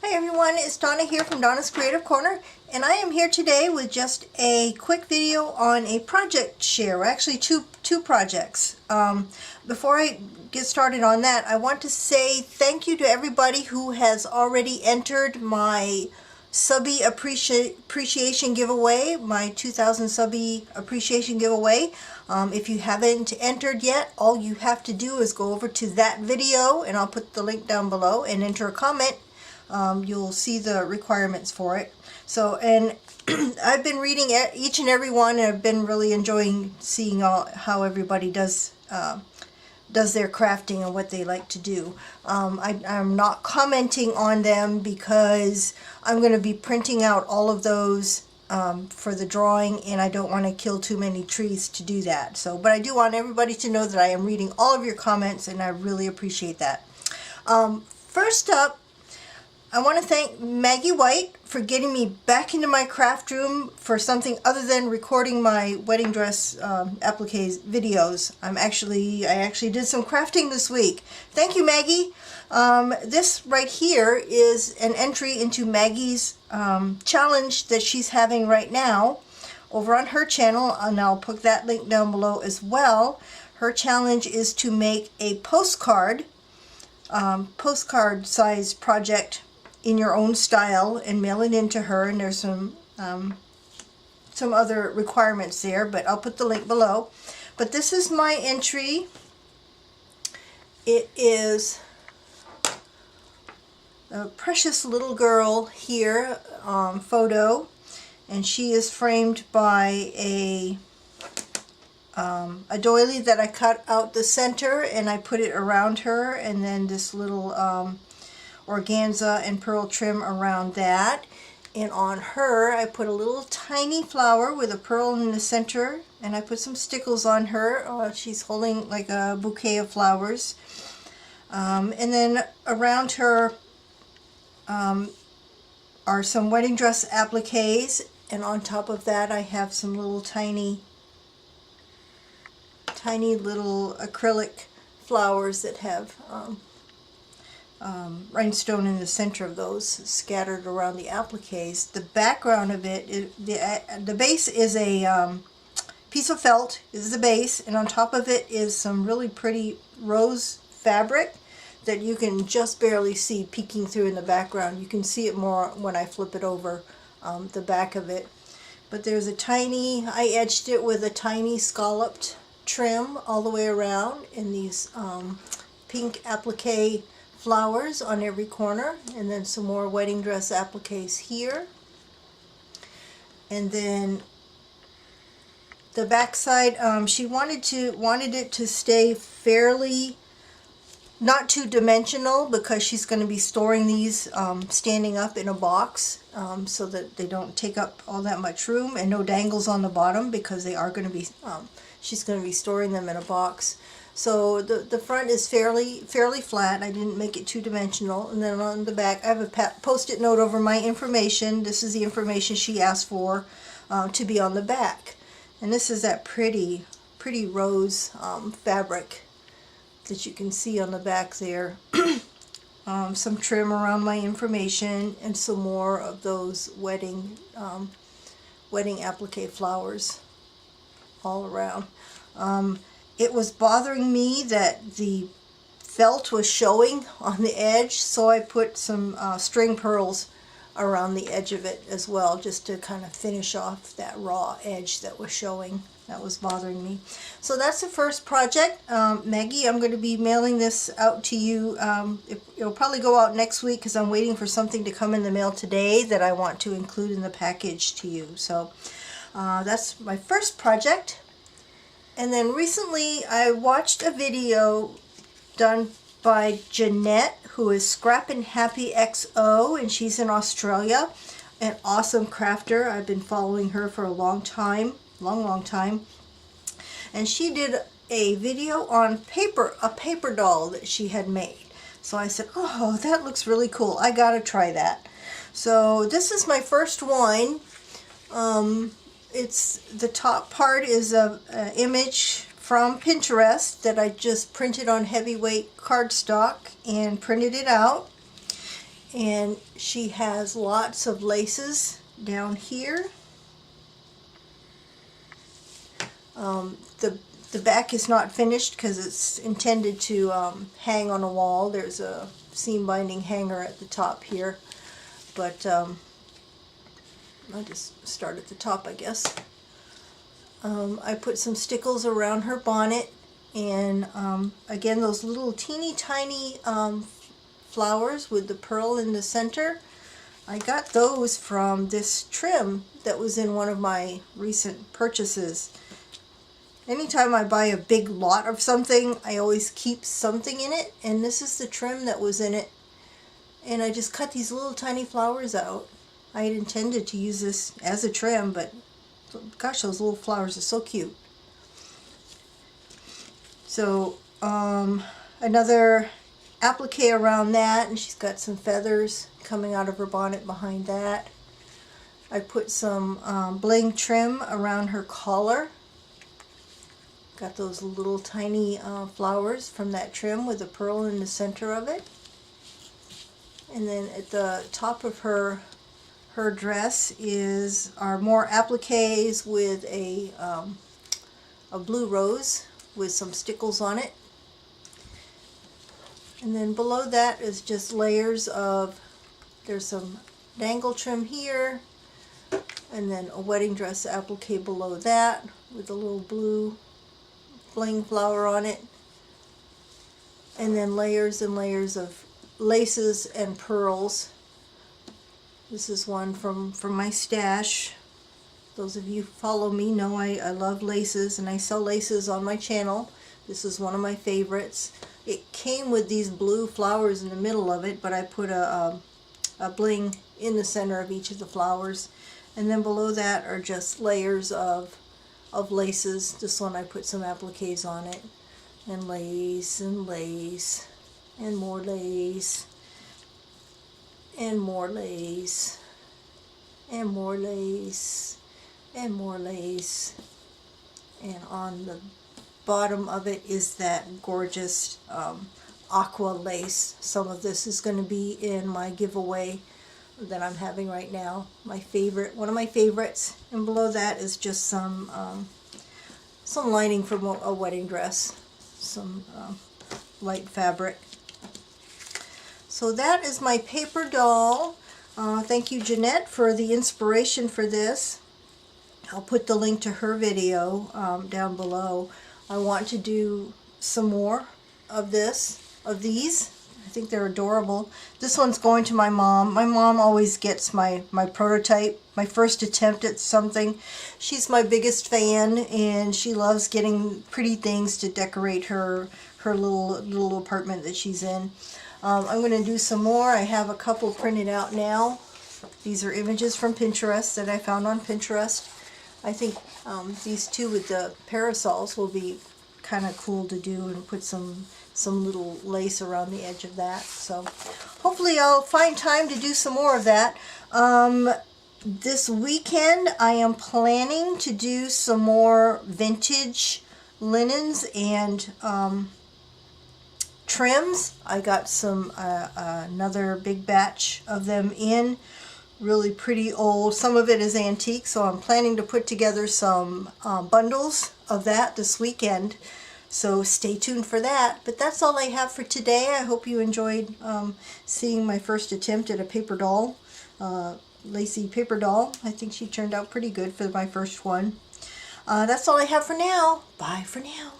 Hi everyone, it's Donna here from Donna's Creative Corner, and I am here today with just a quick video on a project share, actually two projects. Before I get started on that, I want to say thank you to everybody who has already entered my subby appreciation giveaway, my 2000 subby appreciation giveaway. If you haven't entered yet, all you have to do is go over to that video, and I'll put the link down below, and enter a comment. You'll see the requirements for it. So, and I've been reading each and every one, and I've been really enjoying seeing how everybody does their crafting and what they like to do. I'm not commenting on them because I'm going to be printing out all of those for the drawing, and I don't want to kill too many trees to do that. So, but I do want everybody to know that I am reading all of your comments, and I really appreciate that. First up, I want to thank Maggie White for getting me back into my craft room for something other than recording my wedding dress appliques videos. I actually did some crafting this week. Thank you, Maggie. This right here is an entry into Maggie's challenge that she's having right now over on her channel, and I'll put that link down below as well. Her challenge is to make a postcard size project in your own style and mail it in to her, and there's some other requirements there, but I'll put the link below. But this is my entry. It is a precious little girl here photo, and she is framed by a doily that I cut out the center and I put it around her, and then this little organza and pearl trim around that. And on her I put a little tiny flower with a pearl in the center, and I put some stickles on her. She's holding like a bouquet of flowers. And then around her are some wedding dress appliques, and on top of that I have some little tiny little acrylic flowers that have rhinestone in the center of those scattered around the appliques. The background of it, the base is a piece of felt is the base, and on top of it is some really pretty rose fabric that you can just barely see peeking through in the background. You can see it more when I flip it over the back of it. But there's a tiny, I edged it with a tiny scalloped trim all the way around, in these pink applique flowers on every corner, and then some more wedding dress appliques here. And then the back side, she wanted it to stay fairly not too dimensional, because she's going to be storing these standing up in a box, so that they don't take up all that much room, and no dangles on the bottom, because they are going to be she's going to be storing them in a box. So the front is fairly flat. I didn't make it two dimensional. And then on the back I have a post-it note over my information. This is the information she asked for to be on the back. And this is that pretty rose fabric that you can see on the back there. Some trim around my information, and some more of those wedding applique flowers all around. It was bothering me that the felt was showing on the edge, so I put some string pearls around the edge of it as well, just to kind of finish off that raw edge that was showing. That was bothering me. So that's the first project. Maggie, I'm going to be mailing this out to you. It'll probably go out next week, because I'm waiting for something to come in the mail today that I want to include in the package to you. So that's my first project. And then recently I watched a video done by Jeanette, who is Scrappin' Happy XO, and she's in Australia. An awesome crafter. I've been following her for a long time, long time. And she did a video on a paper doll that she had made. So I said, oh, that looks really cool. I gotta try that. So this is my first one. It's the top part is an image from Pinterest that I just printed on heavyweight cardstock and printed it out. And she has lots of laces down here. The back is not finished because it's intended to hang on a wall. There's a seam binding hanger at the top here, but I'll just start at the top, I guess. I put some stickles around her bonnet, and again, those little teeny tiny flowers with the pearl in the center. I got those from this trim that was in one of my recent purchases. Anytime I buy a big lot of something, I always keep something in it, and this is the trim that was in it. And I just cut these little tiny flowers out. I had intended to use this as a trim, but gosh, those little flowers are so cute. So another applique around that, and she's got some feathers coming out of her bonnet behind that. I put some bling trim around her collar. Got those little tiny flowers from that trim with a pearl in the center of it. And then at the top of her dress are more appliques with a blue rose with some stickles on it. And then below that is just layers of, there's some dangle trim here, and then a wedding dress applique below that with a little blue bling flower on it, and then layers and layers of laces and pearls. This is one from my stash. Those of you who follow me know I love laces, and I sell laces on my channel. This is one of my favorites. It came with these blue flowers in the middle of it, but I put a bling in the center of each of the flowers. And then below that are just layers of laces. This one I put some appliques on it, and lace and lace and more lace and more lace and more lace and more lace. And on the bottom of it is that gorgeous aqua lace. Some of this is going to be in my giveaway that I'm having right now. My favorite, one of my favorites. And below that is just some lining from a wedding dress, some light fabric. So that is my paper doll. Thank you, Jeanette, for the inspiration for this. I'll put the link to her video down below. I want to do some more of these. I think they're adorable. This one's going to my mom. My mom always gets my prototype, my first attempt at something. She's my biggest fan, and she loves getting pretty things to decorate her little apartment that she's in. I'm going to do some more. I have a couple printed out now. These are images from Pinterest that I found on Pinterest. I think these two with the parasols will be kind of cool to do, and put some little lace around the edge of that. So hopefully I'll find time to do some more of that. This weekend I am planning to do some more vintage linens and trims. I got some another big batch of them in. Really pretty old. Some of it is antique, so I'm planning to put together some bundles of that this weekend. So stay tuned for that. But that's all I have for today. I hope you enjoyed seeing my first attempt at a paper doll, lacy paper doll. I think she turned out pretty good for my first one. That's all I have for now. Bye for now.